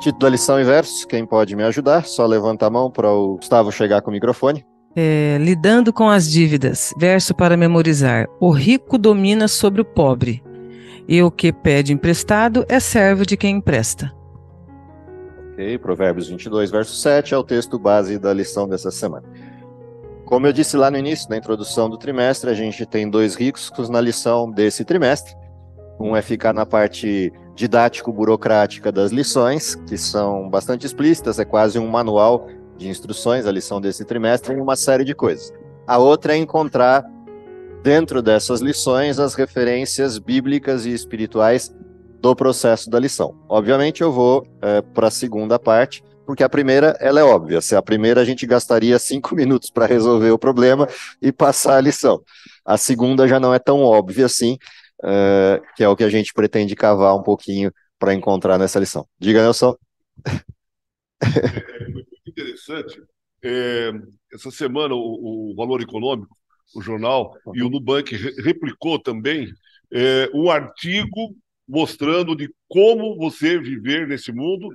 Título da lição e verso, quem pode me ajudar? Só levanta a mão para o Gustavo chegar com o microfone. Lidando com as dívidas, verso para memorizar. O rico domina sobre o pobre, e o que pede emprestado é servo de quem empresta. Ok, Provérbios 22, verso 7 é o texto base da lição dessa semana. Como eu disse lá no início, na introdução do trimestre, a gente tem dois riscos na lição desse trimestre. Um é ficar na parte didático-burocrática das lições, que são bastante explícitas, é quase um manual de instruções, a lição desse trimestre, em uma série de coisas. A outra é encontrar, dentro dessas lições, as referências bíblicas e espirituais do processo da lição. Obviamente, eu vou para a segunda parte, porque a primeira, ela é óbvia. Se a primeira, a gente gastaria 5 minutos para resolver o problema e passar a lição. A segunda já não é tão óbvia assim, que é o que a gente pretende cavar um pouquinho para encontrar nessa lição. Diga, Nelson. É muito interessante. Essa semana, o Valor Econômico, o jornal, e o Nubank replicou também um artigo mostrando de como você viver nesse mundo,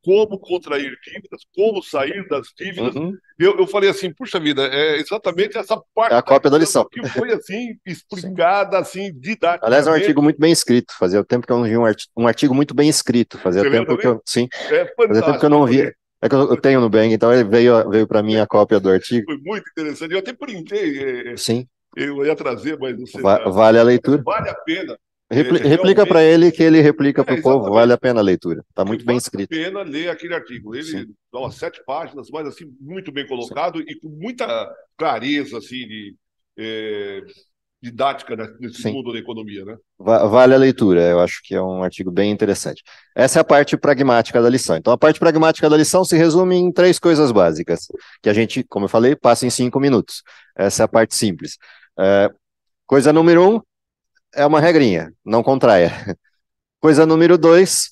como contrair dívidas, como sair das dívidas. Eu falei assim, puxa vida, é exatamente essa parte. É a cópia da lição. Que foi assim, explicada, assim, didaticamente. Aliás, é um artigo muito bem escrito. Fazia tempo que eu não vi um artigo muito bem escrito. Fazia tempo que eu... Sim. Fazia tempo que eu não via. É que eu tenho no Bang, então ele veio para mim a cópia do artigo. Foi muito interessante. Eu até printei. Sim. Eu ia trazer, mas não sei. Vale a leitura. Vale a pena. Replica para ele que ele replica para o povo. Vale a pena a leitura. Está muito bem escrito. Vale a pena ler aquele artigo. Ele dá umas 7 páginas, mas assim, muito bem colocado e com muita clareza assim, didática nesse mundo da economia, né? Vale a leitura, eu acho que é um artigo bem interessante. Essa é a parte pragmática da lição. Então, a parte pragmática da lição se resume em 3 coisas básicas, que a gente, como eu falei, passa em 5 minutos. Essa é a parte simples. Coisa número 1 é uma regrinha, não contraia. Coisa número 2,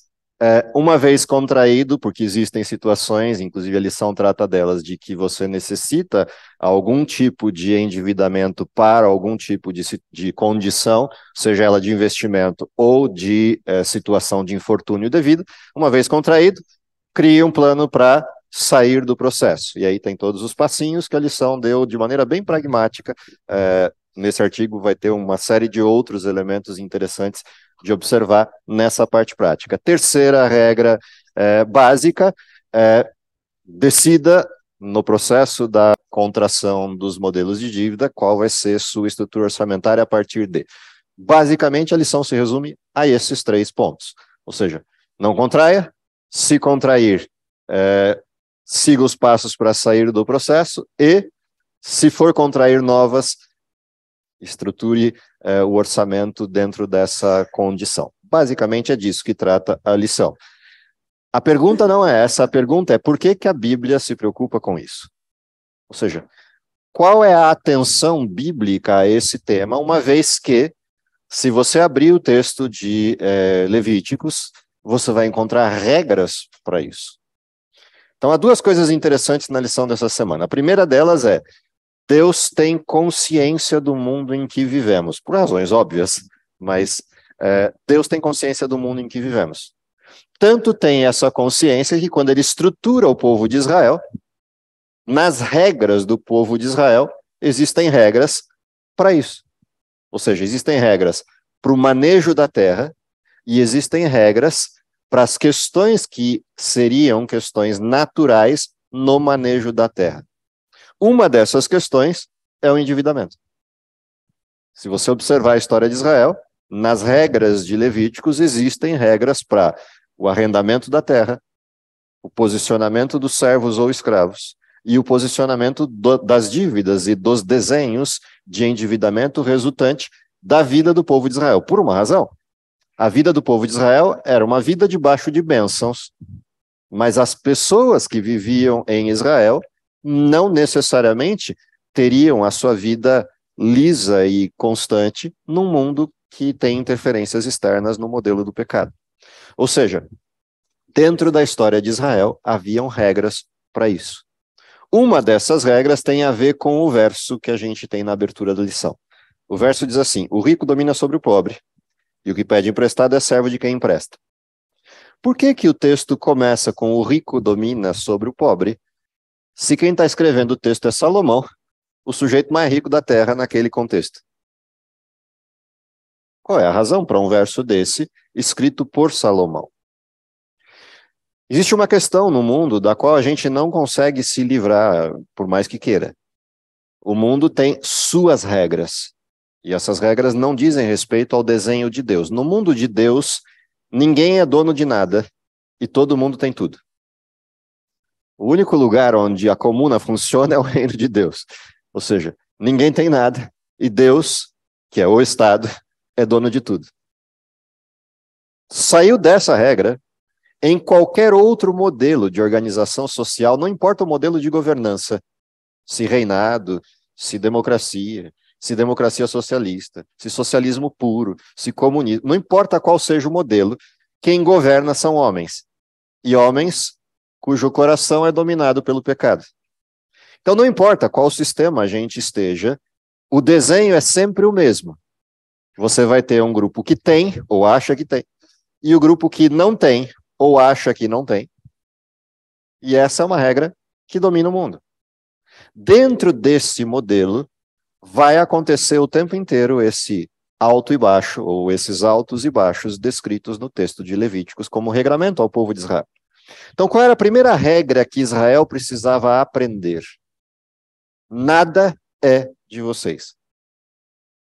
uma vez contraído, porque existem situações, inclusive a lição trata delas, de que você necessita algum tipo de endividamento para algum tipo de condição, seja ela de investimento ou de situação de infortúnio devido. Uma vez contraído, crie um plano para sair do processo. E aí tem todos os passinhos que a lição deu de maneira bem pragmática. Nesse artigo vai ter uma série de outros elementos interessantes de observar nessa parte prática. Terceira regra básica, decida no processo da contração dos modelos de dívida qual vai ser sua estrutura orçamentária a partir de. Basicamente, a lição se resume a esses 3 pontos. Ou seja, não contraia, se contrair, siga os passos para sair do processo e, se for contrair novas, estruture o orçamento dentro dessa condição. Basicamente é disso que trata a lição. A pergunta não é essa, a pergunta é por que a Bíblia se preocupa com isso? Ou seja, qual é a atenção bíblica a esse tema, uma vez que, se você abrir o texto de Levíticos, você vai encontrar regras para isso. Então, há 2 coisas interessantes na lição dessa semana. A primeira delas é: Deus tem consciência do mundo em que vivemos, por razões óbvias, mas Deus tem consciência do mundo em que vivemos. Tanto tem essa consciência que, quando ele estrutura o povo de Israel, nas regras do povo de Israel, existem regras para isso. Ou seja, existem regras para o manejo da terra e existem regras para as questões que seriam questões naturais no manejo da terra. Uma dessas questões é o endividamento. Se você observar a história de Israel, nas regras de Levíticos existem regras para o arrendamento da terra, o posicionamento dos servos ou escravos e o posicionamento das dívidas e dos desenhos de endividamento resultante da vida do povo de Israel. Por uma razão, a vida do povo de Israel era uma vida debaixo de bênçãos, mas as pessoas que viviam em Israel não necessariamente teriam a sua vida lisa e constante num mundo que tem interferências externas no modelo do pecado. Ou seja, dentro da história de Israel, haviam regras para isso. Uma dessas regras tem a ver com o verso que a gente tem na abertura da lição. O verso diz assim: o rico domina sobre o pobre, e o que pede emprestado é servo de quem empresta. Por que que o texto começa com o rico domina sobre o pobre, se quem está escrevendo o texto é Salomão, o sujeito mais rico da terra naquele contexto? Qual é a razão para um verso desse, escrito por Salomão? Existe uma questão no mundo da qual a gente não consegue se livrar, por mais que queira. O mundo tem suas regras, e essas regras não dizem respeito ao desenho de Deus. No mundo de Deus, ninguém é dono de nada, e todo mundo tem tudo. O único lugar onde a comuna funciona é o reino de Deus. Ou seja, ninguém tem nada, e Deus, que é o Estado, é dono de tudo. Saiu dessa regra, em qualquer outro modelo de organização social, não importa o modelo de governança, se reinado, se democracia socialista, se socialismo puro, se comunismo, não importa qual seja o modelo, quem governa são homens. E homens cujo coração é dominado pelo pecado. Então não importa qual sistema a gente esteja, o desenho é sempre o mesmo. Você vai ter um grupo que tem, ou acha que tem, e o grupo que não tem, ou acha que não tem. E essa é uma regra que domina o mundo. Dentro desse modelo, vai acontecer o tempo inteiro esse alto e baixo, ou esses altos e baixos descritos no texto de Levíticos como regramento ao povo de Israel. Então, qual era a primeira regra que Israel precisava aprender? Nada é de vocês.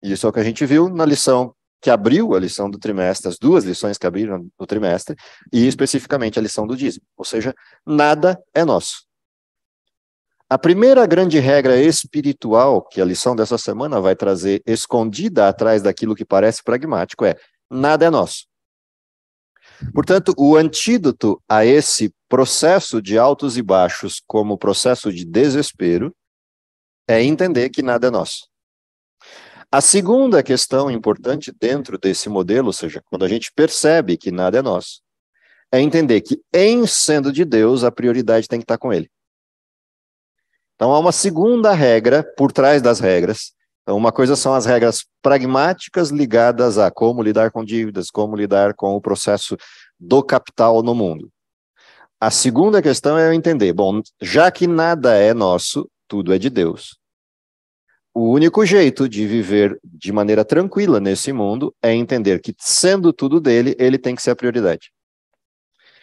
Isso é o que a gente viu na lição que abriu a lição do trimestre, as duas lições que abriram o trimestre, e especificamente a lição do dízimo. Ou seja, nada é nosso. A primeira grande regra espiritual que a lição dessa semana vai trazer, escondida atrás daquilo que parece pragmático, é: nada é nosso. Portanto, o antídoto a esse processo de altos e baixos como processo de desespero é entender que nada é nosso. A segunda questão importante dentro desse modelo, ou seja, quando a gente percebe que nada é nosso, é entender que, em sendo de Deus, a prioridade tem que estar com Ele. Então, há uma segunda regra por trás das regras. Então, uma coisa são as regras pragmáticas ligadas a como lidar com dívidas, como lidar com o processo do capital no mundo. A segunda questão é eu entender, bom, já que nada é nosso, tudo é de Deus. O único jeito de viver de maneira tranquila nesse mundo é entender que, sendo tudo dele, ele tem que ser a prioridade.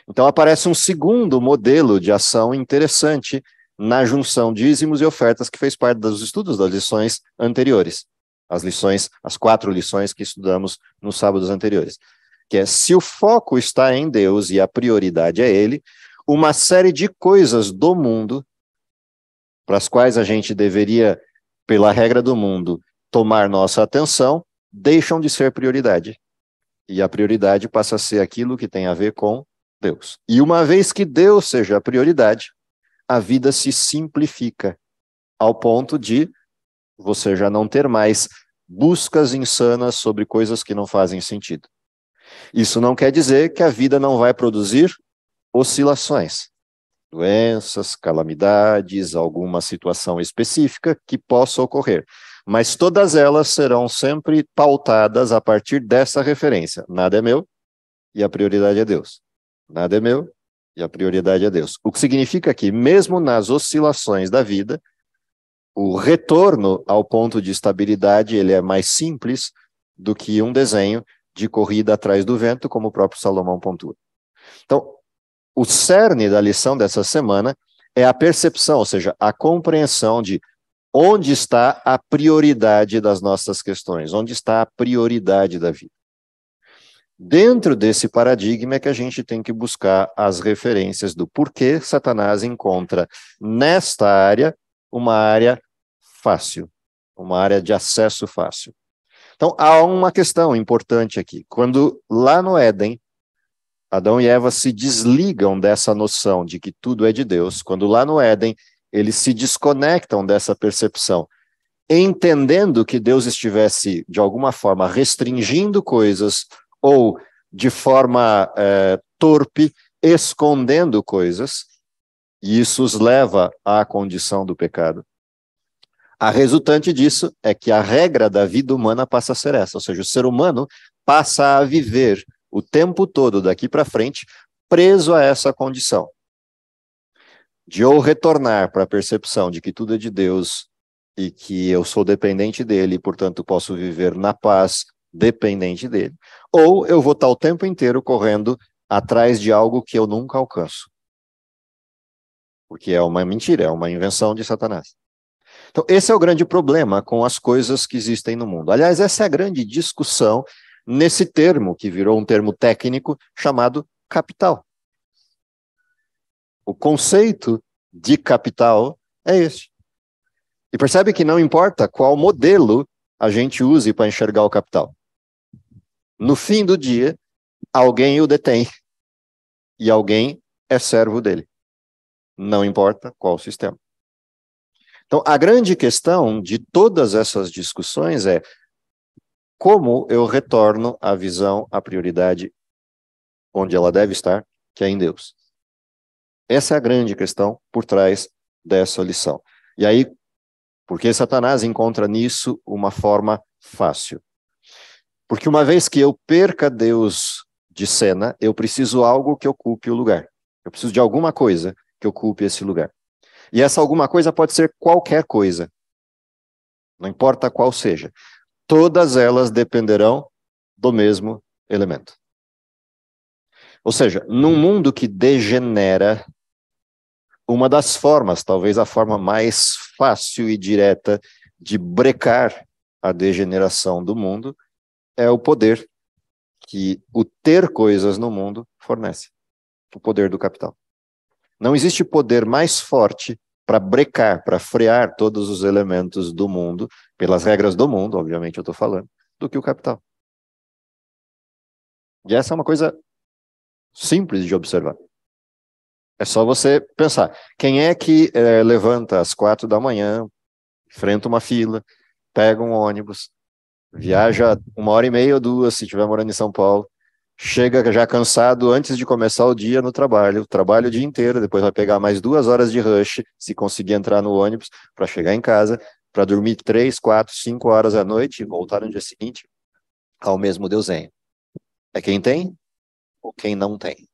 Então, aparece um segundo modelo de ação interessante na junção dízimos e ofertas que fez parte dos estudos das lições anteriores. As 4 lições que estudamos nos sábados anteriores. Que é, se o foco está em Deus e a prioridade é Ele, uma série de coisas do mundo, para as quais a gente deveria, pela regra do mundo, tomar nossa atenção, deixam de ser prioridade. E a prioridade passa a ser aquilo que tem a ver com Deus. E uma vez que Deus seja a prioridade, a vida se simplifica, ao ponto de você já não ter mais buscas insanas sobre coisas que não fazem sentido. Isso não quer dizer que a vida não vai produzir oscilações, doenças, calamidades, alguma situação específica que possa ocorrer. Mas todas elas serão sempre pautadas a partir dessa referência. Nada é meu e a prioridade é Deus. Nada é meu e a prioridade é Deus. O que significa que, mesmo nas oscilações da vida, o retorno ao ponto de estabilidade ele é mais simples do que um desenho de corrida atrás do vento, como o próprio Salomão pontua. Então, o cerne da lição dessa semana é a percepção, ou seja, a compreensão de onde está a prioridade das nossas questões, onde está a prioridade da vida. Dentro desse paradigma é que a gente tem que buscar as referências do porquê Satanás encontra nesta área uma área fácil, uma área de acesso fácil. Então, há uma questão importante aqui. Quando lá no Éden, Adão e Eva se desligam dessa noção de que tudo é de Deus, quando lá no Éden eles se desconectam dessa percepção, entendendo que Deus estivesse, de alguma forma, restringindo coisas ou, de forma torpe, escondendo coisas, e isso os leva à condição do pecado. A resultante disso é que a regra da vida humana passa a ser essa, ou seja, o ser humano passa a viver o tempo todo daqui para frente preso a essa condição de ou retornar para a percepção de que tudo é de Deus e que eu sou dependente dele, e, portanto, posso viver na paz dependente dele, ou eu vou estar o tempo inteiro correndo atrás de algo que eu nunca alcanço. Porque é uma mentira, é uma invenção de Satanás. Então, esse é o grande problema com as coisas que existem no mundo. Aliás, essa é a grande discussão nesse termo, que virou um termo técnico, chamado capital. O conceito de capital é esse. E percebe que não importa qual modelo a gente use para enxergar o capital. No fim do dia, alguém o detém. E alguém é servo dele. Não importa qual sistema. Então, a grande questão de todas essas discussões é como eu retorno a visão, a prioridade onde ela deve estar, que é em Deus. Essa é a grande questão por trás dessa lição. E aí, porque Satanás encontra nisso uma forma fácil. Porque uma vez que eu perca Deus de cena, eu preciso algo que ocupe o lugar. Eu preciso de alguma coisa que ocupe esse lugar. E essa alguma coisa pode ser qualquer coisa. Não importa qual seja. Todas elas dependerão do mesmo elemento. Ou seja, num mundo que degenera, uma das formas, talvez a forma mais fácil e direta de brecar a degeneração do mundo, é o poder que o ter coisas no mundo fornece. O poder do capital. Não existe poder mais forte para brecar, para frear todos os elementos do mundo, pelas regras do mundo, obviamente eu estou falando, do que o capital. E essa é uma coisa simples de observar. É só você pensar, quem é que levanta às 4 da manhã, enfrenta uma fila, pega um ônibus, viaja 1h30 ou 2, se estiver morando em São Paulo, chega já cansado antes de começar o dia no trabalho, trabalha o dia inteiro, depois vai pegar mais 2 horas de rush, se conseguir entrar no ônibus, para chegar em casa, para dormir 3, 4, 5 horas à noite e voltar no dia seguinte ao mesmo desenho. É quem tem ou quem não tem?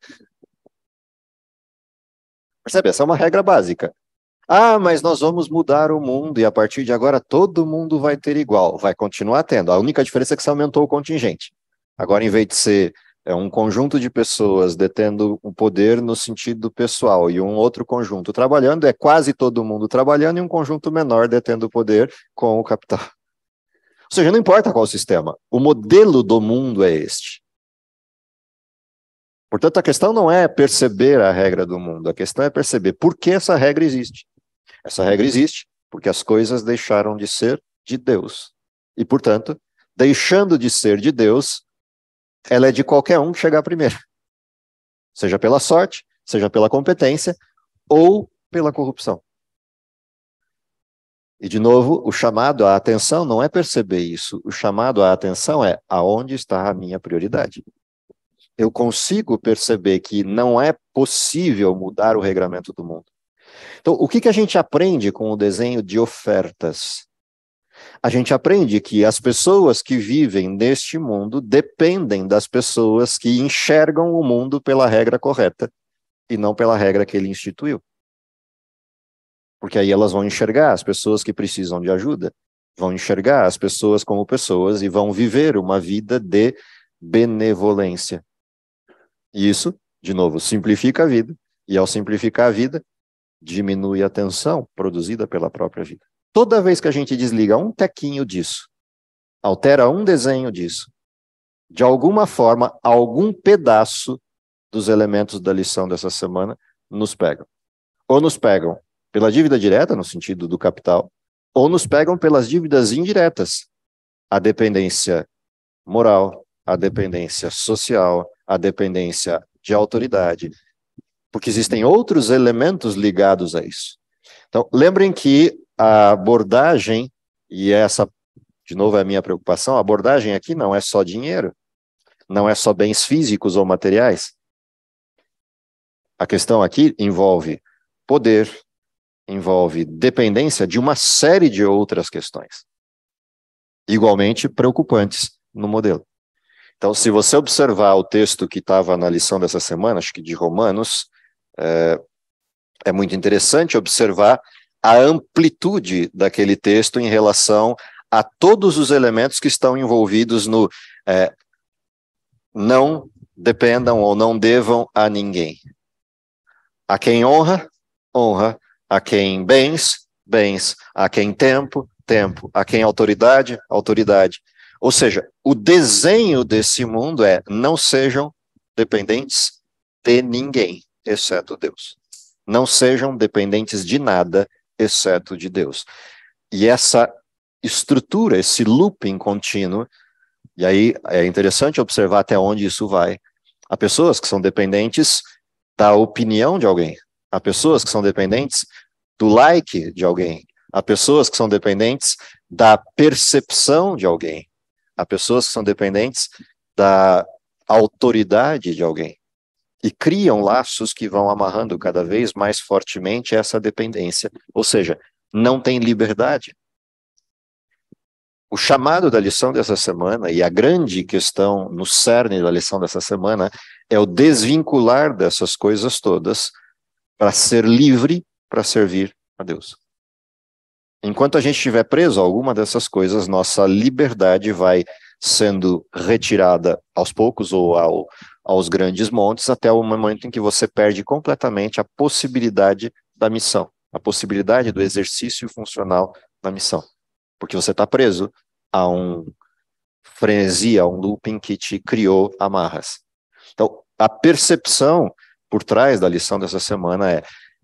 Percebe? Essa é uma regra básica. Ah, mas nós vamos mudar o mundo e a partir de agora todo mundo vai ter igual. Vai continuar tendo. A única diferença é que você aumentou o contingente. Agora, em vez de ser um conjunto de pessoas detendo o poder no sentido pessoal e um outro conjunto trabalhando, é quase todo mundo trabalhando e um conjunto menor detendo o poder com o capital. Ou seja, não importa qual sistema, o modelo do mundo é este. Portanto, a questão não é perceber a regra do mundo, a questão é perceber por que essa regra existe. Essa regra existe porque as coisas deixaram de ser de Deus. E, portanto, deixando de ser de Deus, ela é de qualquer um chegar primeiro. Seja pela sorte, seja pela competência ou pela corrupção. E, de novo, o chamado à atenção não é perceber isso. O chamado à atenção é aonde está a minha prioridade. Eu consigo perceber que não é possível mudar o regramento do mundo. Então, o que a gente aprende com o desenho de ofertas? A gente aprende que as pessoas que vivem neste mundo dependem das pessoas que enxergam o mundo pela regra correta e não pela regra que ele instituiu. Porque aí elas vão enxergar as pessoas que precisam de ajuda, vão enxergar as pessoas como pessoas e vão viver uma vida de benevolência. E isso, de novo, simplifica a vida, e ao simplificar a vida, diminui a tensão produzida pela própria vida. Toda vez que a gente desliga um tequinho disso, altera um desenho disso, de alguma forma, algum pedaço dos elementos da lição dessa semana nos pegam. Ou nos pegam pela dívida direta, no sentido do capital, ou nos pegam pelas dívidas indiretas, a dependência moral, a dependência social, a dependência de autoridade, porque existem outros elementos ligados a isso. Então, lembrem que a abordagem, e essa, de novo, é a minha preocupação, a abordagem aqui não é só dinheiro, não é só bens físicos ou materiais. A questão aqui envolve poder, envolve dependência de uma série de outras questões, igualmente preocupantes no modelo. Então, se você observar o texto que estava na lição dessa semana, acho que de Romanos, é muito interessante observar a amplitude daquele texto em relação a todos os elementos que estão envolvidos no não dependam ou não devam a ninguém. A quem honra, honra. A quem bens, bens. A quem tempo, tempo. A quem autoridade, autoridade. Ou seja, o desenho desse mundo é: não sejam dependentes de ninguém, exceto Deus. Não sejam dependentes de nada, exceto de Deus. E essa estrutura, esse looping contínuo, e aí é interessante observar até onde isso vai. Há pessoas que são dependentes da opinião de alguém. Há pessoas que são dependentes do like de alguém. Há pessoas que são dependentes da percepção de alguém. Há pessoas que são dependentes da autoridade de alguém. E criam laços que vão amarrando cada vez mais fortemente essa dependência. Ou seja, não tem liberdade. O chamado da lição dessa semana, e a grande questão no cerne da lição dessa semana, é o desvincular dessas coisas todas para ser livre para servir a Deus. Enquanto a gente estiver preso a alguma dessas coisas, nossa liberdade vai sendo retirada aos poucos ou aos grandes montes, até o momento em que você perde completamente a possibilidade da missão, a possibilidade do exercício funcional da missão. Porque você está preso a um frenesi, a um looping que te criou amarras. Então, a percepção por trás da lição dessa semana é: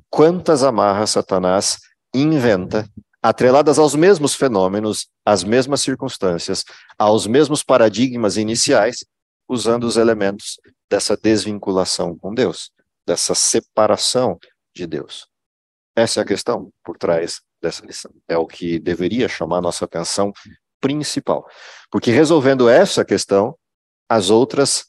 quantas amarras Satanás inventa, atreladas aos mesmos fenômenos, às mesmas circunstâncias, aos mesmos paradigmas iniciais, usando os elementos dessa desvinculação com Deus, dessa separação de Deus. Essa é a questão por trás dessa lição. É o que deveria chamar nossa atenção principal. Porque resolvendo essa questão, as outras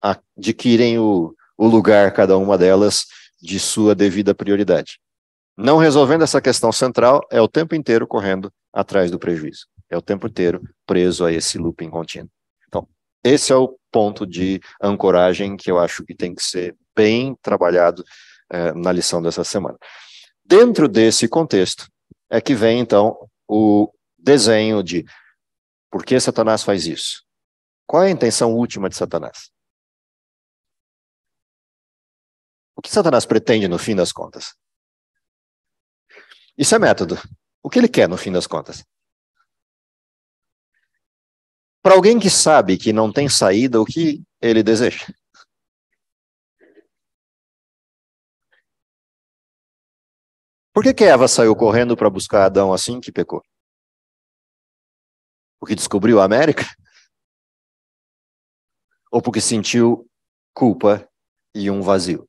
adquirem o lugar, cada uma delas, de sua devida prioridade. Não resolvendo essa questão central, é o tempo inteiro correndo atrás do prejuízo. É o tempo inteiro preso a esse looping contínuo. Então, esse é o ponto de ancoragem que eu acho que tem que ser bem trabalhado na lição dessa semana. Dentro desse contexto é que vem, então, o desenho de por que Satanás faz isso. Qual é a intenção última de Satanás? O que Satanás pretende no fim das contas? Isso é método. O que ele quer no fim das contas? Para alguém que sabe que não tem saída, o que ele deseja? Por que Eva saiu correndo para buscar Adão assim que pecou? Porque descobriu a América? Ou porque sentiu culpa e um vazio?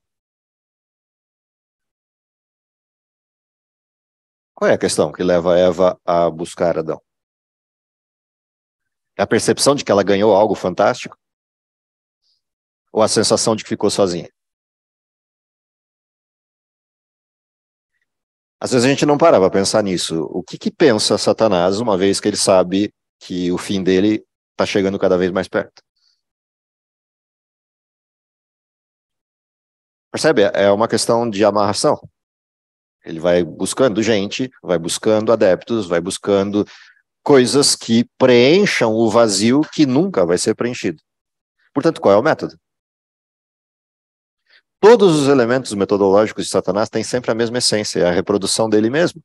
Qual é a questão que leva Eva a buscar Adão? É a percepção de que ela ganhou algo fantástico? Ou a sensação de que ficou sozinha? Às vezes a gente não para para pensar nisso. O que pensa Satanás, uma vez que ele sabe que o fim dele está chegando cada vez mais perto? Percebe? É uma questão de amarração. Ele vai buscando gente, vai buscando adeptos, vai buscando coisas que preencham o vazio que nunca vai ser preenchido. Portanto, qual é o método? Todos os elementos metodológicos de Satanás têm sempre a mesma essência, é a reprodução dele mesmo.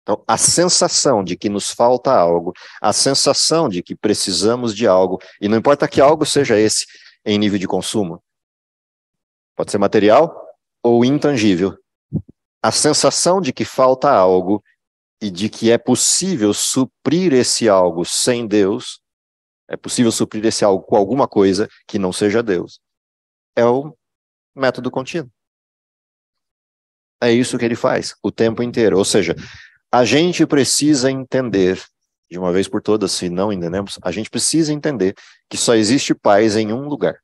Então, a sensação de que nos falta algo, a sensação de que precisamos de algo, e não importa que algo seja esse em nível de consumo, pode ser material ou intangível, a sensação de que falta algo e de que é possível suprir esse algo sem Deus, é possível suprir esse algo com alguma coisa que não seja Deus, é o método contínuo. É isso que ele faz o tempo inteiro. Ou seja, a gente precisa entender, de uma vez por todas, se não entendemos, a gente precisa entender que só existe paz em um lugar.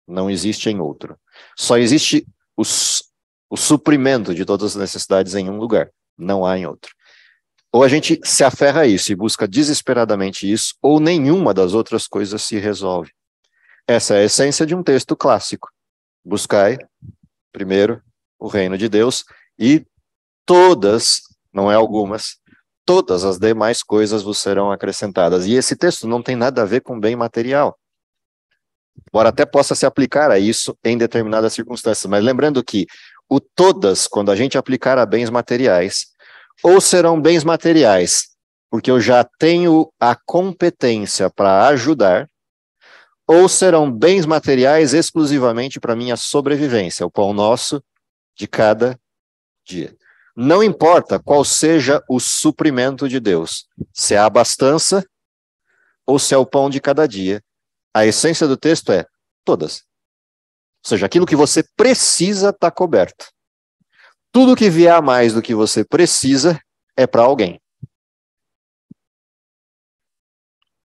Não existe em outro. Só existe o suprimento de todas as necessidades em um lugar. Não há em outro. Ou a gente se aferra a isso e busca desesperadamente isso, ou nenhuma das outras coisas se resolve. Essa é a essência de um texto clássico. Buscai, primeiro, o reino de Deus e todas, não é algumas, todas as demais coisas vos serão acrescentadas. E esse texto não tem nada a ver com bem material. Embora até possa se aplicar a isso em determinadas circunstâncias. Mas lembrando que o todas, quando a gente aplicar a bens materiais, ou serão bens materiais, porque eu já tenho a competência para ajudar, ou serão bens materiais exclusivamente para minha sobrevivência, o pão nosso de cada dia. Não importa qual seja o suprimento de Deus, se é a abastança ou se é o pão de cada dia, a essência do texto é todas. Ou seja, aquilo que você precisa está coberto. Tudo que vier a mais do que você precisa é para alguém.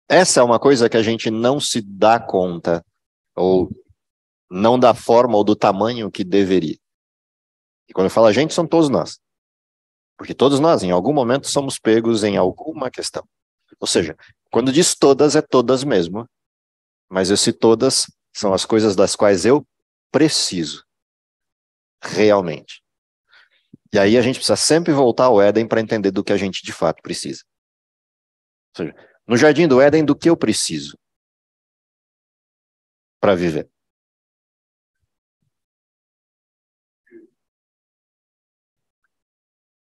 Essa é uma coisa que a gente não se dá conta, ou não da forma ou do tamanho que deveria. E quando eu falo a gente, são todos nós. Porque todos nós, em algum momento, somos pegos em alguma questão. Ou seja, quando diz todas, é todas mesmo. Mas esse todas são as coisas das quais eu preciso. Realmente. E aí a gente precisa sempre voltar ao Éden para entender do que a gente de fato precisa. Ou seja, no jardim do Éden, do que eu preciso para viver?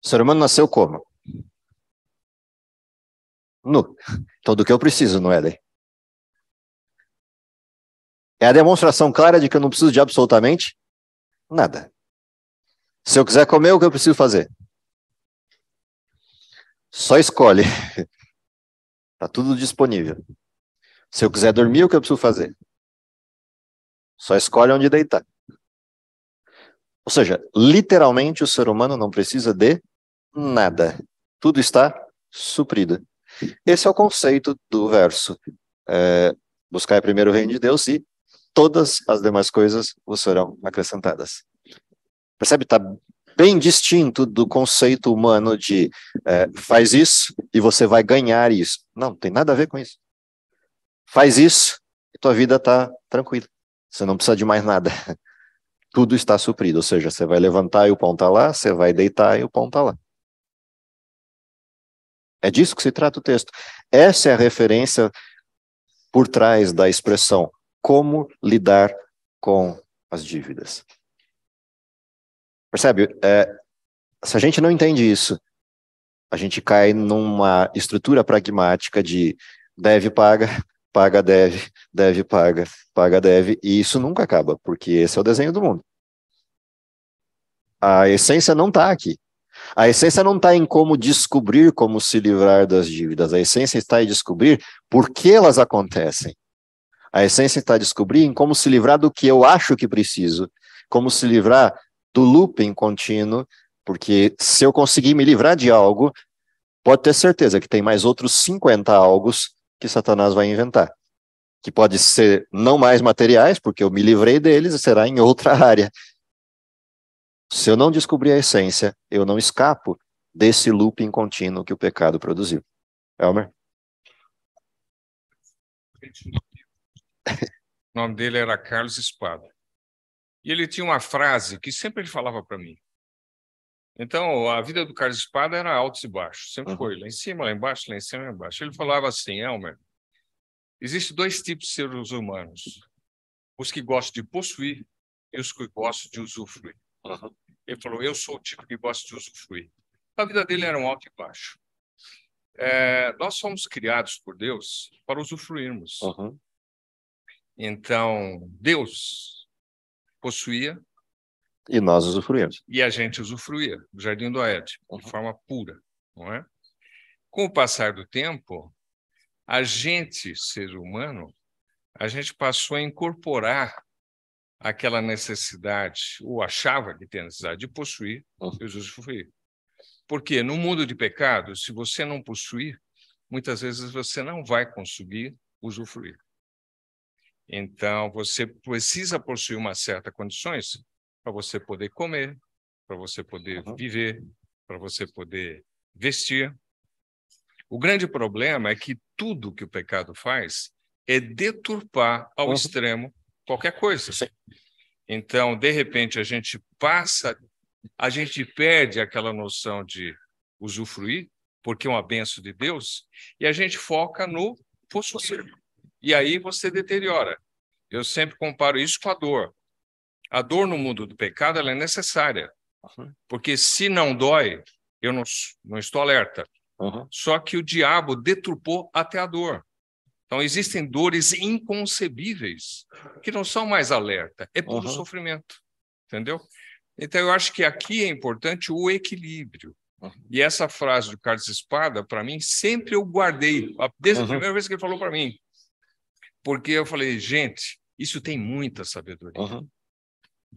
O ser humano nasceu como? Nu. Então, do que eu preciso no Éden? É a demonstração clara de que eu não preciso de absolutamente nada. Se eu quiser comer, o que eu preciso fazer? Só escolhe. Está tudo disponível. Se eu quiser dormir, o que eu preciso fazer? Só escolhe onde deitar. Ou seja, literalmente o ser humano não precisa de nada. Tudo está suprido. Esse é o conceito do verso. Buscai primeiro o reino de Deus e todas as demais coisas vos serão acrescentadas. Percebe? Está bem distinto do conceito humano de faz isso e você vai ganhar isso. Não tem nada a ver com isso. Faz isso e tua vida está tranquila. Você não precisa de mais nada. Tudo está suprido. Ou seja, você vai levantar e o pão está lá, você vai deitar e o pão está lá. É disso que se trata o texto. Essa é a referência por trás da expressão como lidar com as dívidas. Percebe? Se a gente não entende isso, a gente cai numa estrutura pragmática de deve, paga, paga, deve, deve, paga, paga, deve, e isso nunca acaba, porque esse é o desenho do mundo. A essência não está aqui. A essência não está em como descobrir como se livrar das dívidas. A essência está em descobrir por que elas acontecem. A essência está em descobrir em como se livrar do que eu acho que preciso, como se livrar do looping contínuo, porque se eu conseguir me livrar de algo, pode ter certeza que tem mais outros 50 algos que Satanás vai inventar, que pode ser não mais materiais, porque eu me livrei deles, será em outra área. Se eu não descobrir a essência, eu não escapo desse looping contínuo que o pecado produziu. Elmer? O nome dele era Carlos Espada. E ele tinha uma frase que sempre ele falava para mim. Então, a vida do Carlos Espada era altos e baixos. Sempre foi lá em cima, lá embaixo, lá em cima, lá embaixo. Ele falava assim, Elmer, existem dois tipos de seres humanos. Os que gostam de possuir e os que gostam de usufruir. Ele falou, eu sou o tipo que gosta de usufruir. A vida dele era um alto e baixo. Nós somos criados por Deus para usufruirmos. Então, Deus possuía e nós usufruímos. E a gente usufruía do Jardim do Éden, de forma pura, não é? Com o passar do tempo, a gente, ser humano, a gente passou a incorporar aquela necessidade, ou achava que tinha necessidade de possuir e usufruir. Porque no mundo de pecado, se você não possuir, muitas vezes você não vai conseguir usufruir. Então, você precisa possuir uma certa condições para você poder comer, para você poder viver, para você poder vestir. O grande problema é que tudo que o pecado faz é deturpar ao extremo qualquer coisa. Sim. Então, de repente, a gente perde aquela noção de usufruir, porque é uma bênção de Deus, e a gente foca no possuir. E aí você deteriora. Eu sempre comparo isso com a dor. A dor no mundo do pecado ela é necessária, porque se não dói, eu não estou alerta. Só que o diabo deturpou até a dor. Então, existem dores inconcebíveis que não são mais alerta, é puro sofrimento, entendeu? Então, eu acho que aqui é importante o equilíbrio. E essa frase do Carlos Espada, para mim, sempre eu guardei, desde a primeira vez que ele falou para mim. Porque eu falei, gente, isso tem muita sabedoria.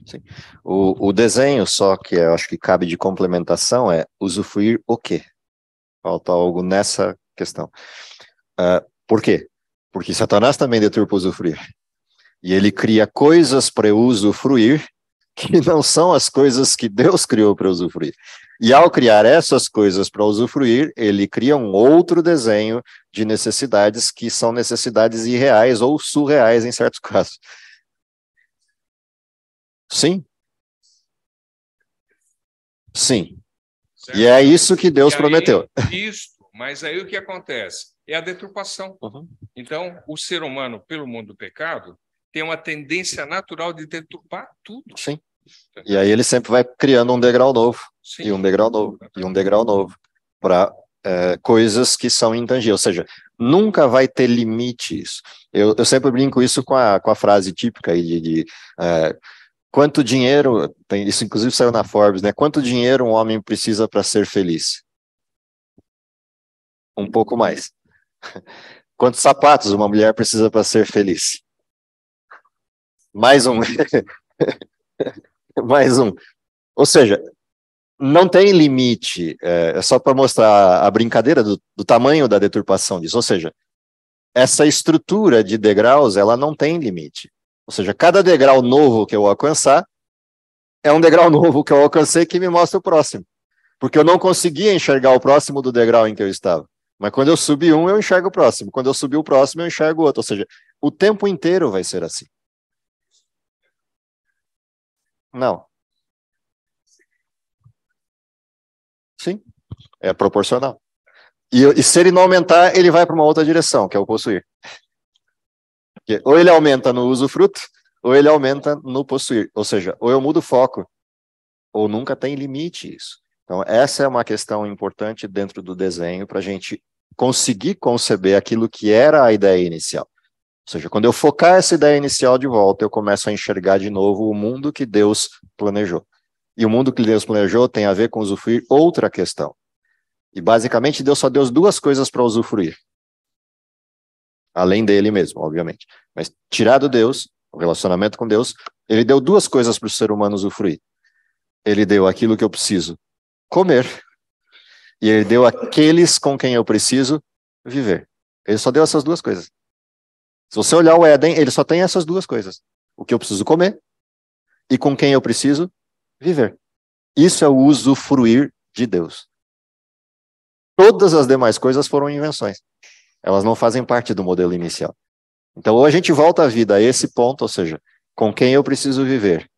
Sim. O desenho, só que eu acho que cabe de complementação, é usufruir o quê? Falta algo nessa questão. Por quê? Porque Satanás também deturpa usufruir. E ele cria coisas para eu usufruir que não são as coisas que Deus criou para usufruir. E ao criar essas coisas para usufruir, ele cria um outro desenho de necessidades que são necessidades irreais ou surreais em certos casos. Sim. Sim. Certo? E é isso que Deus prometeu. Isso, mas aí o que acontece? É a deturpação. Então, o ser humano, pelo mundo do pecado, tem uma tendência natural de deturpar tudo. Sim. E aí ele sempre vai criando um degrau novo, Sim. e um degrau novo, e um degrau novo, para coisas que são intangíveis. Ou seja, nunca vai ter limite isso. Eu sempre brinco isso com a frase típica aí de quanto dinheiro, isso inclusive saiu na Forbes, né? Quanto dinheiro um homem precisa para ser feliz? Um pouco mais. Quantos sapatos uma mulher precisa para ser feliz? Mais um. Mais um. Ou seja, não tem limite. É só para mostrar a brincadeira do tamanho da deturpação disso. Ou seja, essa estrutura de degraus, ela não tem limite. Ou seja, cada degrau novo que eu alcançar é um degrau novo que eu alcancei que me mostra o próximo. Porque eu não conseguia enxergar o próximo do degrau em que eu estava. Mas quando eu subi um, eu enxergo o próximo. Quando eu subir o próximo, eu enxergo o outro. Ou seja, o tempo inteiro vai ser assim. Não. Sim, é proporcional. E se ele não aumentar, ele vai para uma outra direção, que é o possuir. Porque ou ele aumenta no usufruto, ou ele aumenta no possuir. Ou seja, ou eu mudo o foco, ou nunca tem limite isso. Então, essa é uma questão importante dentro do desenho para a gente conseguir conceber aquilo que era a ideia inicial. Ou seja, quando eu focar essa ideia inicial de volta, eu começo a enxergar de novo o mundo que Deus planejou. E o mundo que Deus planejou tem a ver com usufruir outra questão. E basicamente Deus só deu duas coisas para usufruir. Além dele mesmo, obviamente. Mas tirado Deus, o relacionamento com Deus, ele deu duas coisas para o ser humano usufruir. Ele deu aquilo que eu preciso comer. E ele deu aqueles com quem eu preciso viver. Ele só deu essas duas coisas. Se você olhar o Éden, ele só tem essas duas coisas. O que eu preciso comer e com quem eu preciso viver. Isso é o usufruir de Deus. Todas as demais coisas foram invenções. Elas não fazem parte do modelo inicial. Então, ou a gente volta a vida a esse ponto, ou seja, com quem eu preciso viver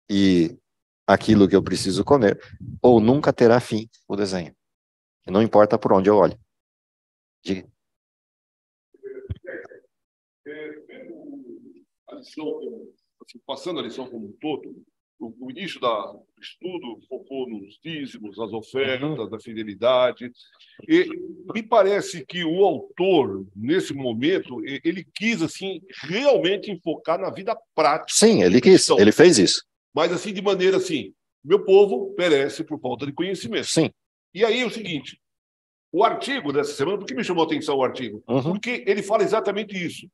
e aquilo que eu preciso comer, ou nunca terá fim o desenho. E não importa por onde eu olho. Diga. A lição, assim, passando a lição como um todo, o início do estudo focou nos dízimos, nas ofertas, na fidelidade. E me parece que o autor, nesse momento, ele quis assim realmente enfocar na vida prática. Sim, ele quis, ele fez isso. Mas assim, de maneira assim, meu povo perece por falta de conhecimento. Sim. E aí é o seguinte, o artigo dessa semana, por que me chamou a atenção o artigo? Porque ele fala exatamente isso.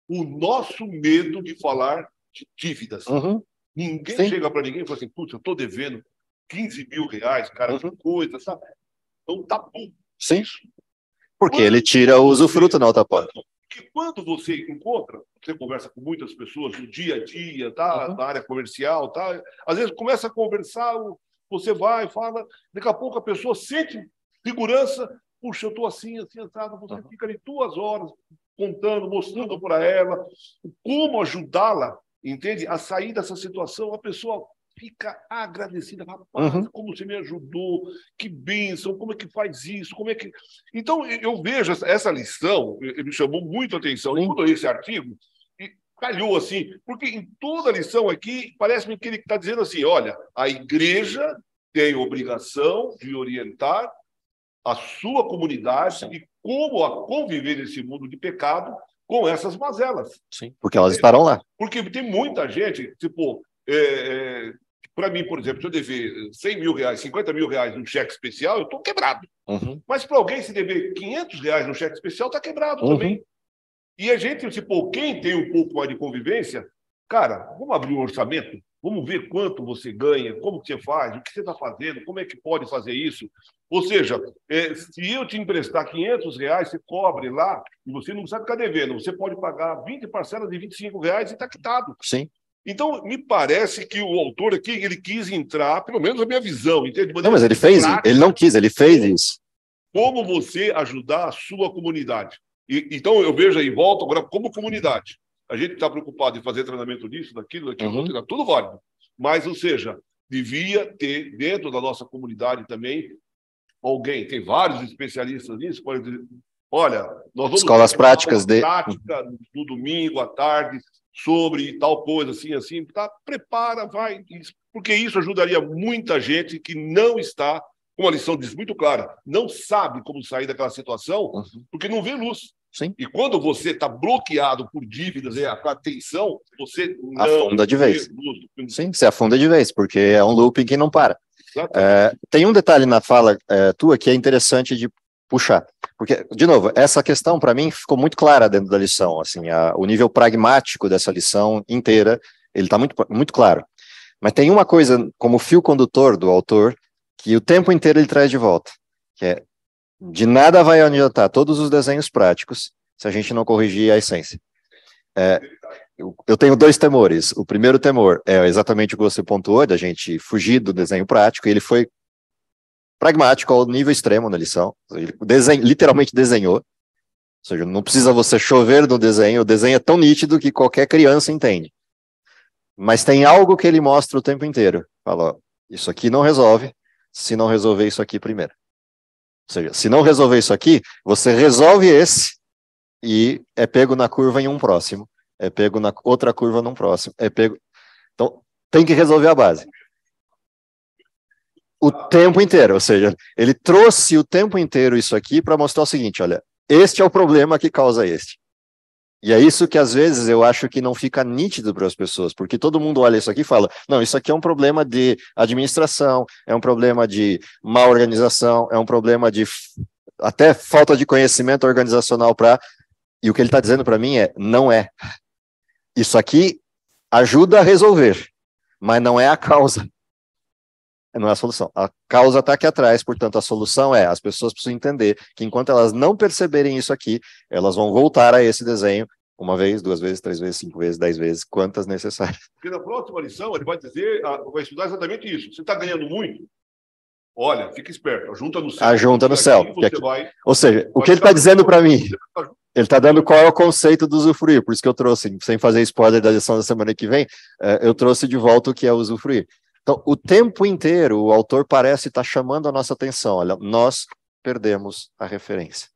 O nosso medo de falar de dívidas. Ninguém chega para ninguém e fala assim, putz, eu estou devendo 15 mil reais, cara, que coisa, sabe? Então tá bom. Sim. Porque ele tira o usufruto na outra porta. Porque quando você encontra, você conversa com muitas pessoas no dia a dia, tá? Na área comercial, tá? Às vezes começa a conversar, você vai, fala, daqui a pouco a pessoa sente segurança puxa, eu estou assim, assado, você fica ali 2 horas contando, mostrando para ela como ajudá-la, entende? A sair dessa situação, a pessoa fica agradecida. Rapaz, como você me ajudou, que bênção, como é que faz isso, como é que... Então, eu vejo essa lição, me chamou muito a atenção. E quando eu li esse artigo, calhou assim, porque em toda a lição aqui, parece-me que ele está dizendo assim, olha, a igreja tem obrigação de orientar a sua comunidade e como a conviver nesse mundo de pecado com essas mazelas. Sim, porque elas estarão lá. Porque tem muita gente, tipo, para mim, por exemplo, se eu dever 100 mil reais, 50 mil reais num cheque especial, eu estou quebrado. Mas para alguém se dever 500 reais num cheque especial, está quebrado também. E a gente, tipo, quem tem um pouco mais de convivência, cara, vamos abrir um orçamento, vamos ver quanto você ganha, como que você faz, o que você está fazendo, como é que pode fazer isso. Ou seja, se eu te emprestar 500 reais, você cobre lá, e você não precisa ficar devendo, você pode pagar 20 parcelas de 25 reais e está quitado. Sim. Então, me parece que o autor aqui, ele quis entrar, pelo menos a minha visão, entende? Não, mas ele fez, ele não quis, ele fez isso. Como você ajudar a sua comunidade. Então, eu vejo aí, volto agora como comunidade. A gente está preocupado em fazer treinamento disso, daquilo, tudo válido. Mas, ou seja, devia ter dentro da nossa comunidade também alguém, tem vários especialistas nisso, pode dizer, olha, nós vamos escolas práticas prática no domingo à tarde sobre tal coisa, assim, tá? Prepara, vai, porque isso ajudaria muita gente que não está, como a lição diz muito clara, não sabe como sair daquela situação, porque não vê luz. Sim. E quando você está bloqueado por dívidas e a atenção, você não afunda de vez. Luz. Sim, você afunda de vez, porque é um looping que não para. Tem um detalhe na fala tua que é interessante de puxar, porque, de novo, essa questão para mim ficou muito clara dentro da lição, assim, o nível pragmático dessa lição inteira, ele está muito, muito claro. Mas tem uma coisa, como fio condutor do autor, que o tempo inteiro ele traz de volta, que é de nada vai adiantar todos os desenhos práticos se a gente não corrigir a essência. Eu tenho 2 temores. O primeiro temor é exatamente o que você pontuou, da gente fugir do desenho prático, e ele foi pragmático ao nível extremo na lição. Ele literalmente desenhou, ou seja, não precisa você chover no desenho, o desenho é tão nítido que qualquer criança entende. Mas tem algo que ele mostra o tempo inteiro. Fala, ó, isso aqui não resolve se não resolver isso aqui primeiro. Ou seja, se não resolver isso aqui, você resolve esse e é pego na curva em um próximo, é pego na outra curva num próximo, é pego... Então, tem que resolver a base. O tempo inteiro, ou seja, ele trouxe o tempo inteiro isso aqui para mostrar o seguinte, olha, este é o problema que causa este. E é isso que às vezes eu acho que não fica nítido para as pessoas, porque todo mundo olha isso aqui e fala, não, isso aqui é um problema de administração, é um problema de má organização, é um problema de até falta de conhecimento organizacional para... E o que ele está dizendo para mim é, não é. Isso aqui ajuda a resolver, mas não é a causa. Não é a solução. A causa está aqui atrás, portanto, a solução as pessoas precisam entender que enquanto elas não perceberem isso aqui, elas vão voltar a esse desenho 1 vez, 2 vezes, 3 vezes, 5 vezes, 10 vezes, quantas necessárias. Porque na próxima lição ele vai dizer, vai estudar exatamente isso. Você está ganhando muito? Olha, fica esperto, junta no céu. Ajunta no céu. Ou seja, o que ele está estar dizendo para mim, ele está dando qual é o conceito do usufruir, por isso que eu trouxe, sem fazer spoiler da lição da semana que vem, eu trouxe de volta o que é usufruir. Então, o tempo inteiro, o autor parece estar chamando a nossa atenção. Olha, nós perdemos a referência.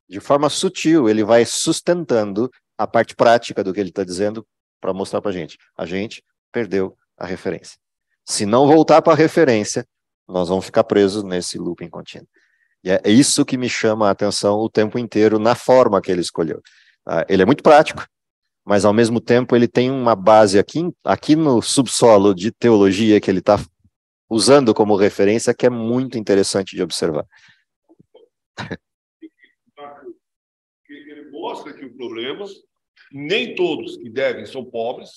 De forma sutil, ele vai sustentando a parte prática do que ele está dizendo para mostrar para a gente. A gente perdeu a referência. Se não voltar para a referência, nós vamos ficar presos nesse looping contínuo. E é isso que me chama a atenção o tempo inteiro na forma que ele escolheu. Ele é muito prático, mas ao mesmo tempo ele tem uma base aqui no subsolo de teologia que ele está usando como referência que é muito interessante de observar. Ele mostra que o problema, nem todos que devem são pobres,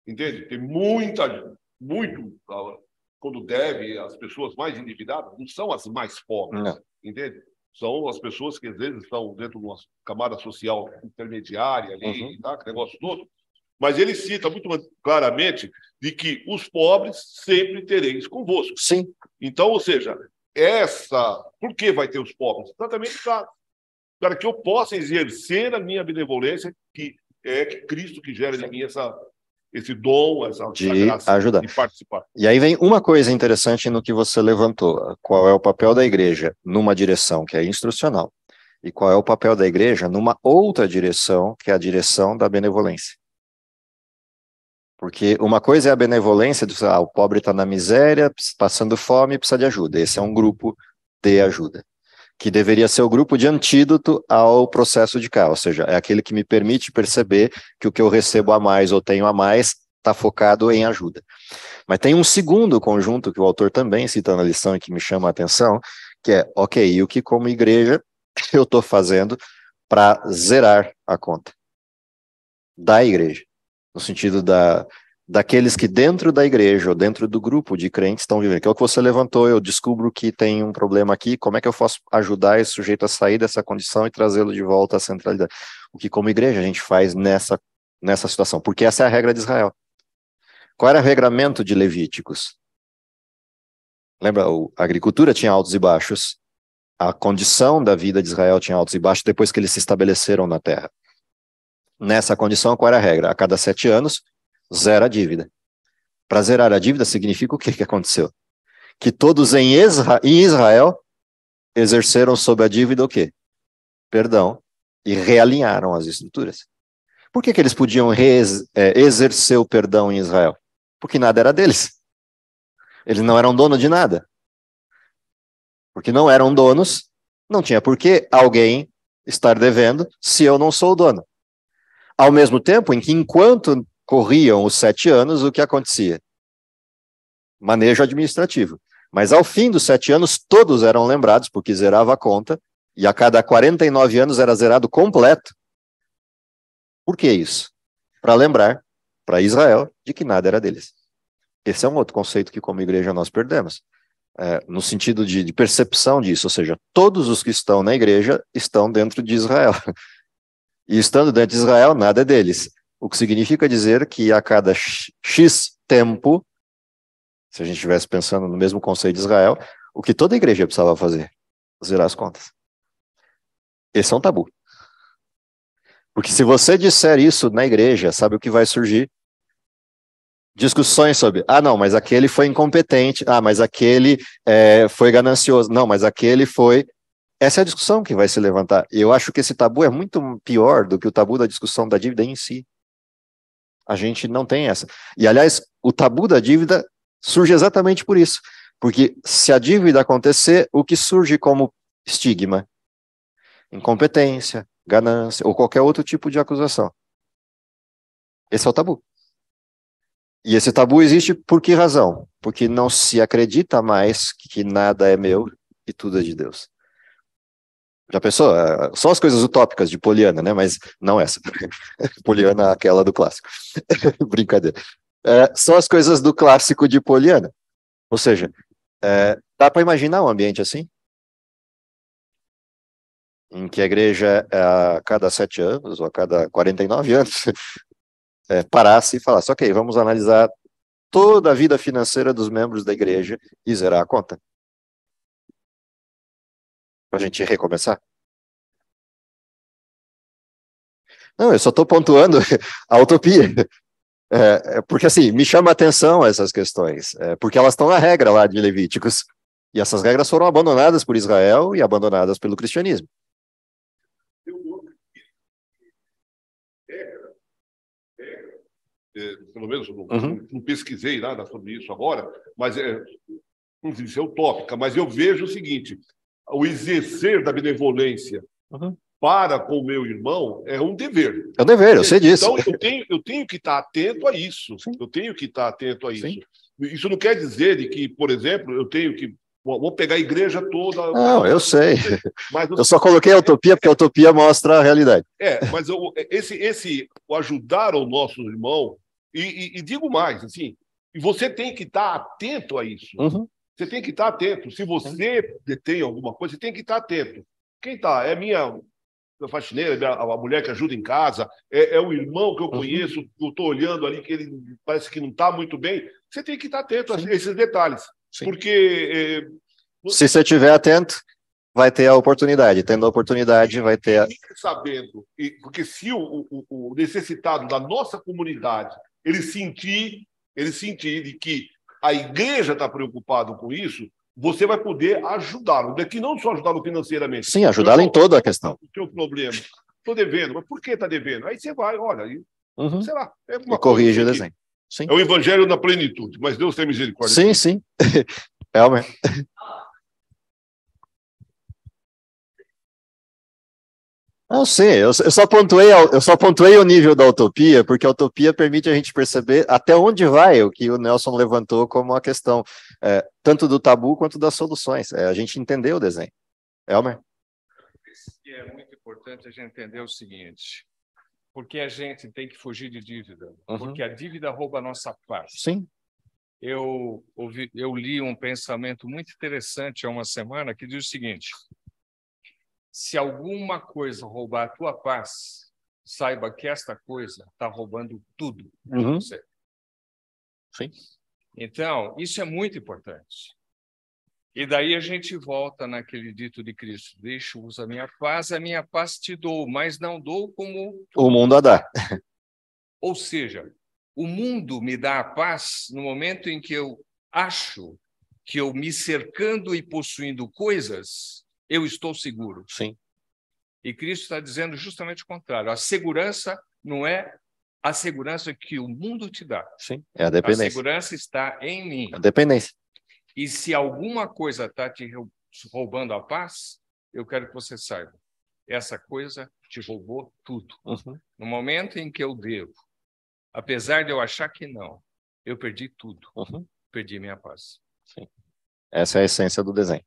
entende? Tem muito, quando deve, as pessoas mais endividadas não são as mais pobres, entende? São as pessoas que às vezes estão dentro de uma camada social intermediária ali, tá? Que negócio todo. Mas ele cita muito claramente de que os pobres sempre tereis convosco. Sim. Então, ou seja, Por que vai ter os pobres? Exatamente para que eu possa exercer a minha benevolência, que é Cristo que gera em mim esse dom, essa graça ajudar. de participar. E aí vem uma coisa interessante no que você levantou. Qual é o papel da igreja numa direção que é instrucional? E qual é o papel da igreja numa outra direção, que é a direção da benevolência? Porque uma coisa é a benevolência, o pobre está na miséria, passando fome, precisa de ajuda. Esse é um grupo de ajuda, que deveria ser o grupo de antídoto ao processo de cá, ou seja, é aquele que me permite perceber que o que eu recebo a mais ou tenho a mais está focado em ajuda. Mas tem um segundo conjunto que o autor também cita na lição e que me chama a atenção, que é, ok, e o que como igreja eu estou fazendo para zerar a conta da igreja? No sentido daqueles que dentro da igreja ou dentro do grupo de crentes estão vivendo. Que é o que você levantou, eu descubro que tem um problema aqui, como é que eu posso ajudar esse sujeito a sair dessa condição e trazê-lo de volta à centralidade? O que como igreja a gente faz nessa situação? Porque essa é a regra de Israel. Qual era o regramento de Levíticos? Lembra, a agricultura tinha altos e baixos, a condição da vida de Israel tinha altos e baixos depois que eles se estabeleceram na terra. Nessa condição, qual era a regra? A cada 7 anos, zera a dívida. Para zerar a dívida, significa o que aconteceu? Que todos em Israel exerceram sobre a dívida o quê? Perdão. E realinharam as estruturas. Por que eles podiam exercer o perdão em Israel? Porque nada era deles. Eles não eram donos de nada. Porque não eram donos, não tinha por que alguém estar devendo se eu não sou o dono. Ao mesmo tempo em que, enquanto corriam os 7 anos, o que acontecia? Manejo administrativo. Mas ao fim dos 7 anos, todos eram lembrados, porque zerava a conta, e a cada 49 anos era zerado completo. Por que isso? Para lembrar, para Israel, de que nada era deles. Esse é um outro conceito que, como igreja, nós perdemos. No sentido de percepção disso, ou seja, todos os que estão na igreja estão dentro de Israel. E estando dentro de Israel, nada é deles. O que significa dizer que a cada X tempo, se a gente estivesse pensando no mesmo conceito de Israel, o que toda igreja precisava fazer? Zerar as contas. Esse é um tabu. Porque se você disser isso na igreja, sabe o que vai surgir? Discussões sobre, não, mas aquele foi incompetente, mas aquele foi ganancioso, não, mas aquele foi... Essa é a discussão que vai se levantar. E eu acho que esse tabu é muito pior do que o tabu da discussão da dívida em si. A gente não tem essa. E, aliás, o tabu da dívida surge exatamente por isso. Porque se a dívida acontecer, o que surge como estigma? Incompetência, ganância, ou qualquer outro tipo de acusação. Esse é o tabu. E esse tabu existe por que razão? Porque não se acredita mais que nada é meu e tudo é de Deus. Já pensou? Só as coisas utópicas de Poliana, né? Mas não essa. Poliana, aquela do clássico. Brincadeira. Só as coisas do clássico de Poliana. Ou seja, dá para imaginar um ambiente assim? Em que a igreja, a cada 7 anos, ou a cada 49 anos, parasse e falasse, ok, vamos analisar toda a vida financeira dos membros da igreja e zerar a conta. Para a gente recomeçar? Não, eu só estou pontuando a utopia. Porque, assim, me chama a atenção essas questões, porque elas estão na regra lá de Levíticos, e essas regras foram abandonadas por Israel e abandonadas pelo cristianismo. Pelo menos não pesquisei nada sobre isso agora, mas não sei se é utópica, mas eu vejo o seguinte, o exercer da benevolência para com o meu irmão é um dever. É um dever, eu sei disso. Então, eu tenho que estar atento a isso. Sim. Eu tenho que estar atento a isso. Sim. Isso não quer dizer de que, por exemplo, eu tenho que... Vou pegar a igreja toda... Não, eu sei. Mas eu só coloquei a utopia porque a utopia mostra a realidade. Mas o ajudar o nosso irmão, e digo mais, assim, e você tem que estar atento a isso. Você tem que estar atento. Se você detém alguma coisa, você tem que estar atento. Quem está? É minha faxineira, a mulher que ajuda em casa, é o irmão que eu conheço, eu estou olhando ali que ele parece que não está muito bem. Você tem que estar atento a esses detalhes. Sim. Porque Se você estiver atento, vai ter a oportunidade. Tendo a oportunidade, vai ter Sabendo, porque se o necessitado da nossa comunidade, ele sentir de que a igreja está preocupada com isso, você vai poder ajudá-lo. Daqui não só ajudá-lo financeiramente. Sim, ajudá-lo em toda a questão. O seu problema. Estou devendo, mas por que está devendo? Aí você vai, olha, sei lá. E corrige o desenho. Sim. É o evangelho na plenitude, mas Deus tem misericórdia. Sim, sim. Elmer. Não, sim, eu só pontuei o nível da utopia, porque a utopia permite a gente perceber até onde vai o que o Nelson levantou como a questão, tanto do tabu quanto das soluções. A gente entender o desenho. Elmer? É muito importante a gente entender o seguinte, porque a gente tem que fugir de dívida, porque a dívida rouba a nossa paz. Sim. Eu li um pensamento muito interessante há uma semana que diz o seguinte: se alguma coisa roubar a tua paz, saiba que esta coisa está roubando tudo de você. Sim. Então, isso é muito importante. E daí a gente volta naquele dito de Cristo: deixo-vos a minha paz te dou, mas não dou como o mundo a dá. Ou seja, o mundo me dá a paz no momento em que eu acho que eu me cercando e possuindo coisas, eu estou seguro. Sim. E Cristo está dizendo justamente o contrário. A segurança não é a segurança que o mundo te dá. Sim, é a dependência. A segurança está em mim. A dependência. E se alguma coisa está te roubando a paz, eu quero que você saiba. Essa coisa te roubou tudo. No momento em que eu devo, apesar de eu achar que não, eu perdi tudo. Perdi minha paz. Sim. Essa é a essência do desenho.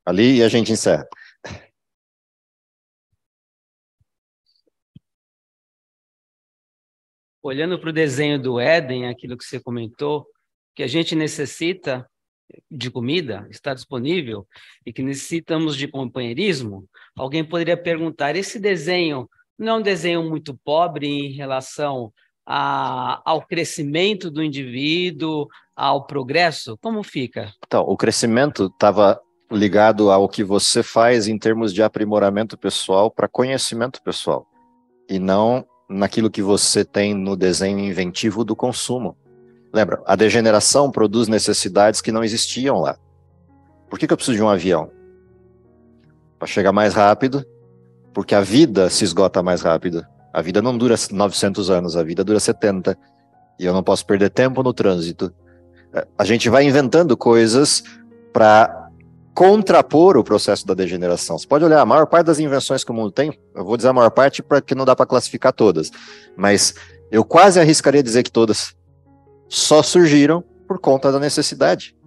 Ali, e a gente encerra. Olhando para o desenho do Éden, aquilo que você comentou, que a gente necessita de comida, está disponível, e que necessitamos de companheirismo, alguém poderia perguntar, esse desenho não é um desenho muito pobre em relação ao crescimento do indivíduo, ao progresso? Como fica? Então, o crescimento estava ligado ao que você faz em termos de aprimoramento pessoal para conhecimento pessoal, e não naquilo que você tem no desenho inventivo do consumo. Lembra, a degeneração produz necessidades que não existiam lá. Por que eu preciso de um avião? Para chegar mais rápido, porque a vida se esgota mais rápido. A vida não dura 900 anos, a vida dura 70. E eu não posso perder tempo no trânsito. A gente vai inventando coisas para contrapor o processo da degeneração. Você pode olhar, a maior parte das invenções que o mundo tem, eu vou dizer a maior parte porque não dá para classificar todas, mas eu quase arriscaria dizer que todas só surgiram por conta da necessidade.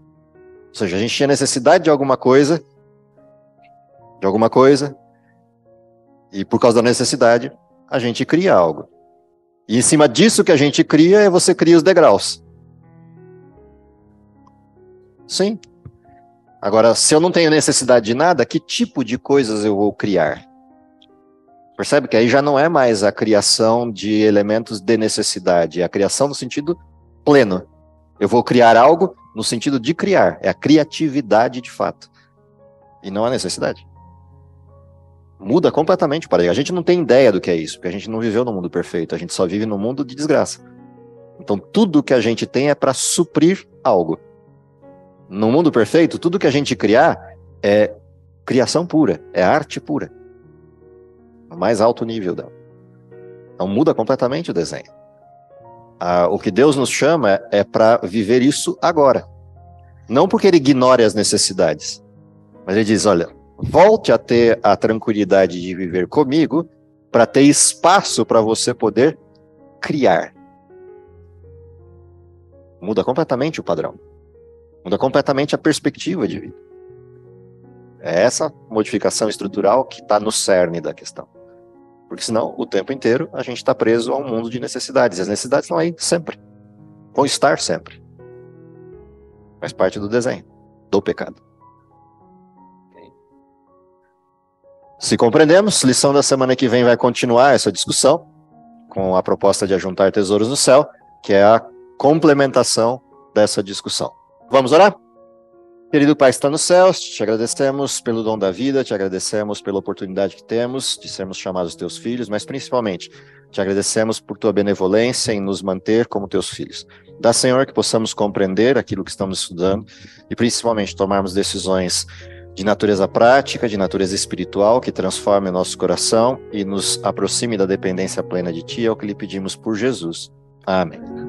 Ou seja, a gente tinha necessidade de alguma coisa, e por causa da necessidade, a gente cria algo. E em cima disso que a gente cria, você cria os degraus. Sim. Agora, se eu não tenho necessidade de nada, que tipo de coisas eu vou criar? Percebe que aí já não é mais a criação de elementos de necessidade, é a criação no sentido pleno. Eu vou criar algo no sentido de criar, é a criatividade de fato, e não a necessidade. Muda completamente o paradigma. A gente não tem ideia do que é isso, porque a gente não viveu no mundo perfeito, a gente só vive no mundo de desgraça. Então tudo que a gente tem é para suprir algo. No mundo perfeito, tudo que a gente criar é criação pura, é arte pura. O mais alto nível dela. Então muda completamente o desenho. O que Deus nos chama é para viver isso agora. Não porque ele ignore as necessidades, mas ele diz, olha, volte a ter a tranquilidade de viver comigo para ter espaço para você poder criar. Muda completamente o padrão. Muda completamente a perspectiva de vida. É essa modificação estrutural que está no cerne da questão. Porque senão, o tempo inteiro, a gente está preso a um mundo de necessidades. E as necessidades estão aí sempre. Vão estar sempre. Faz parte do desenho, do pecado. Se compreendemos, lição da semana que vem vai continuar essa discussão com a proposta de ajuntar tesouros no céu, que é a complementação dessa discussão. Vamos orar? Querido Pai que está nos céus, te agradecemos pelo dom da vida, te agradecemos pela oportunidade que temos de sermos chamados teus filhos, mas principalmente te agradecemos por tua benevolência em nos manter como teus filhos. Dá, Senhor, que possamos compreender aquilo que estamos estudando e principalmente tomarmos decisões de natureza prática, de natureza espiritual, que transforme o nosso coração e nos aproxime da dependência plena de ti, é o que lhe pedimos por Jesus. Amém.